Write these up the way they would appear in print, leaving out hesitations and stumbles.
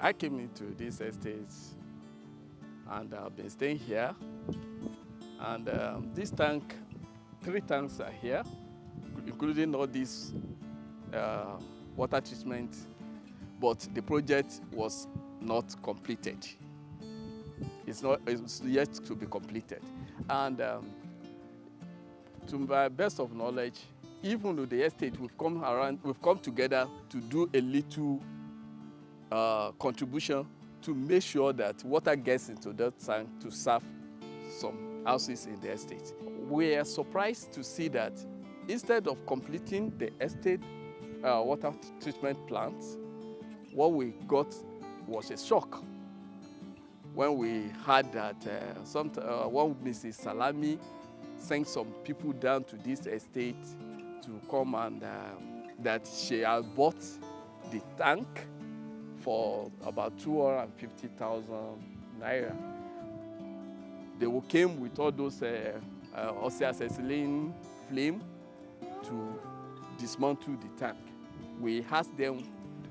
I came into this estate and I've been staying here. And this tank, 3 tanks are here, including all these water treatment, but the project was not completed. It's yet to be completed. And to my best of knowledge, even though the estate, we've come together to do a little contribution to make sure that water gets into that tank to serve some houses in the estate. We are surprised to see that instead of completing the estate water treatment plant, what we got was a shock when we heard that one Mrs Salami sent some people down to this estate to come and that she had bought the tank for about 250,000 naira. They came with all those oxyacetylene flame to dismantle the tank. We asked them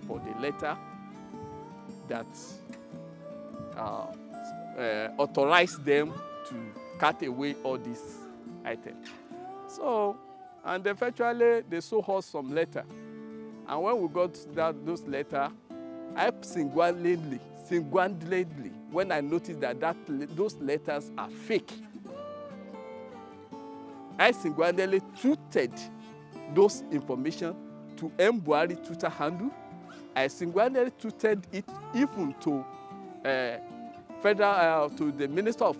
for the letter that authorized them to cut away all these items. So, and eventually they showed us some letter. And when we got those letters, I single-handedly, when I noticed that those letters are fake, I single-handedly tweeted those information to M. Buhari Twitter handle. I single-handedly tweeted it even to to the Minister of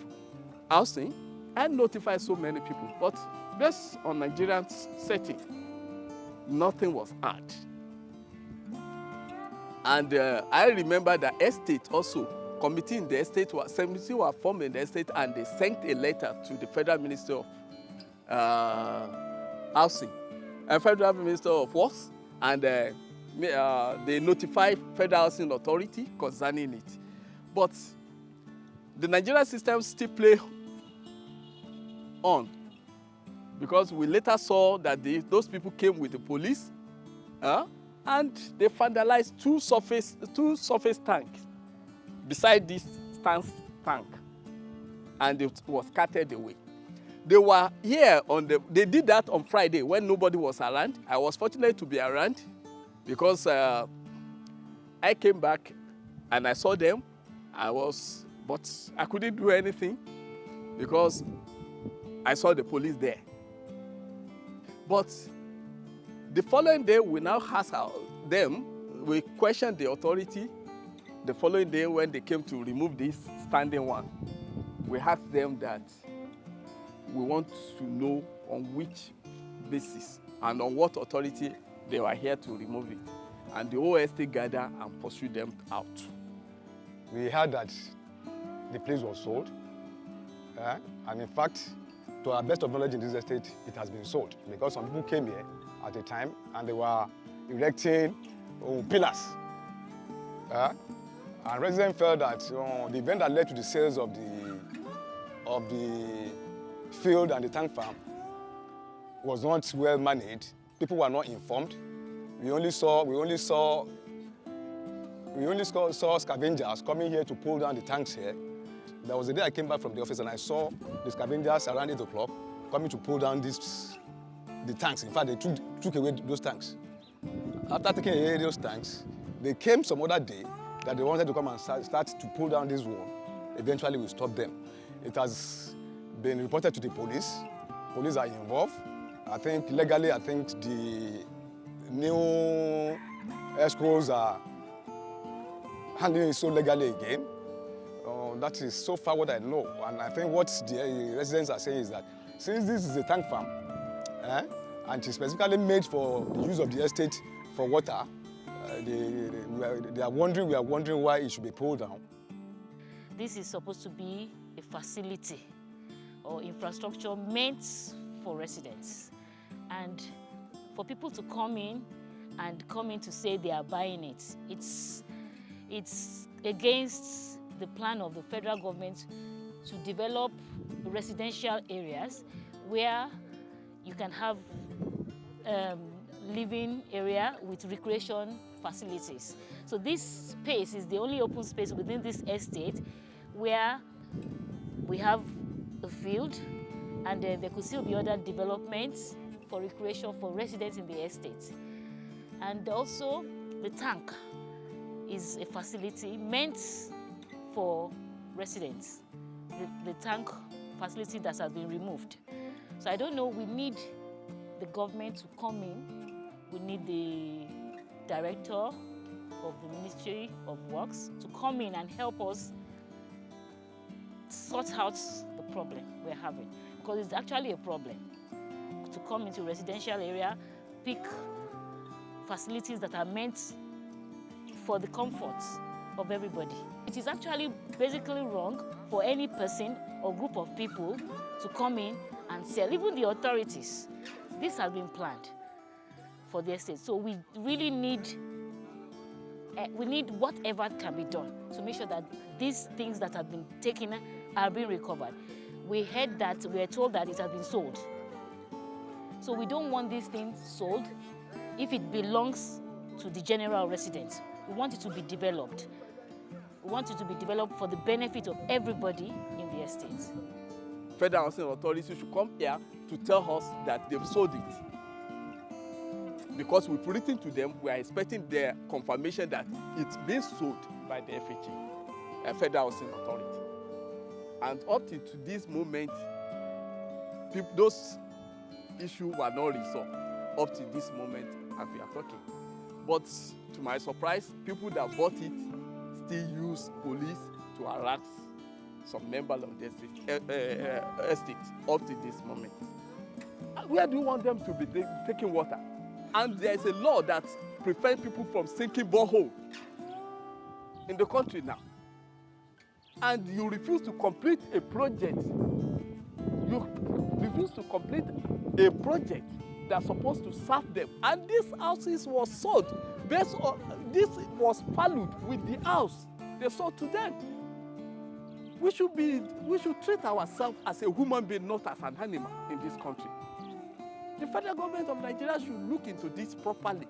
Housing. I notified so many people, but based on Nigerian setting, nothing was heard. And I remember the estate also, committee in the estate, committee were formed in the estate, and they sent a letter to the Federal Minister of Housing, Federal Minister of Works, and they notified Federal Housing Authority concerning it. But the Nigerian system still play on, because we later saw that those people came with the police, and they vandalized two surface tanks beside this tank, and it was carted away. They were here they did that on Friday when nobody was around. I was fortunate to be around because I came back and I saw them. But I couldn't do anything because I saw the police there. But the following day, we now asked them, we questioned the authority. The following day, when they came to remove this standing one, we asked them that we want to know on which basis and on what authority they were here to remove it. And the whole estate gathered and pursued them out. We heard that the place was sold, and in fact, to our best of knowledge in this estate, it has been sold because some people came here at a time and they were erecting pillars. And residents felt that the event that led to the sales of the field and the tank farm was not well managed. People were not informed. We only saw scavengers coming here to pull down the tanks here. There was a day I came back from the office and I saw the scavengers around 8 o'clock coming to pull down the tanks. In fact, they took away those tanks. After taking away those tanks, they came some other day that they wanted to come and start to pull down this wall. Eventually, we stopped them. It has been reported to the police. Police are involved. I think legally, the new escrows are handling it so legally again. That is so far what I know. And I think what the residents are saying is that since this is a tank farm, and it's specifically made for the use of the estate for water, we are wondering why it should be pulled down. This is supposed to be a facility or infrastructure meant for residents. And for people to come in to say they are buying it, it's against the plan of the federal government to develop residential areas where you can have living area with recreation facilities. So this space is the only open space within this estate where we have a field, and there could still be other developments for recreation for residents in the estate. And also the tank is a facility meant for residents, the tank facility that has been removed. So I don't know, we need the government to come in. We need the director of the Ministry of Works to come in and help us sort out the problem we're having, because it's actually a problem to come into residential area, pick facilities that are meant for the comfort of everybody. It is actually basically wrong for any person or group of people to come in and sell, even the authorities. This has been planned for the estate, so we really need whatever can be done to make sure that these things that have been taken are being recovered. We are told that it has been sold. So we don't want these things sold if it belongs to the general residents. We want it to be developed. We want it to be developed for the benefit of everybody in the estate. Federal housing authorities should come here to tell us that they've sold it. Because we've written to them, we are expecting their confirmation that it's being sold by the FHA, Federal Housing Authority. And up to this moment, those issues were not resolved up to this moment as we are talking. But to my surprise, people that bought it still use police to harass some members of the estate up to this moment. Where do you want them to be taking water? And there is a law that prevents people from sinking borehole in the country now. And you refuse to complete a project. You refuse to complete a project that's supposed to serve them. And these houses was sold based on, this was valued with the house they sold to them. We should treat ourselves as a human being, not as an animal in this country. The federal government of Nigeria should look into this properly.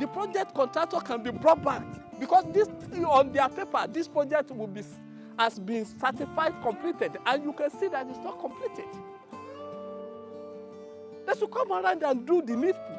The project contractor can be brought back, because this, on their paper, this project has been certified completed, and you can see that it's not completed. They should come around and do the needful.